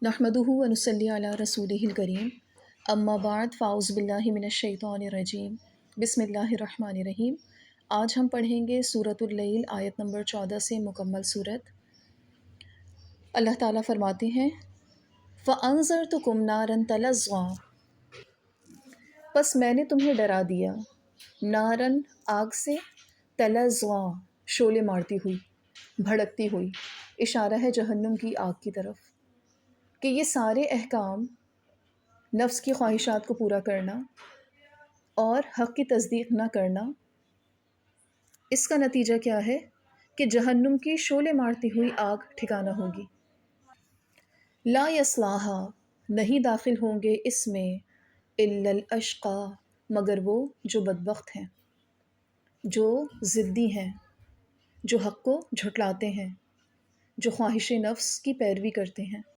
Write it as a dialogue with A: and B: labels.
A: نحمدہ و نصلی علی رسولہ الکریم اما بعد فاعوذ باللہ من الشیطان الرجیم بسم اللہ الرحمن الرحیم۔ آج ہم پڑھیں گے سورۃ اللیل آیت نمبر 14 سے مکمل صورت۔ اللہ تعالیٰ فرماتے ہیں فَأَنذَرْتُكُمْ نَارًا تَلَظَّىٰ، پس میں نے تمہیں ڈرا دیا، نارن آگ سے، تلظیٰ شعلے مارتی ہوئی، بھڑکتی ہوئی، اشارہ ہے جہنم کی آگ کی طرف کہ یہ سارے احکام نفس کی خواہشات کو پورا کرنا اور حق کی تصدیق نہ کرنا، اس کا نتیجہ کیا ہے کہ جہنم کی شعلے مارتی ہوئی آگ ٹھکانہ ہوگی۔ لا یصلاھا، نہیں داخل ہوں گے اس میں، الا الاشقا، مگر وہ جو بدبخت ہیں، جو ضدی ہیں، جو حق کو جھٹلاتے ہیں، جو خواہش نفس کی پیروی کرتے ہیں۔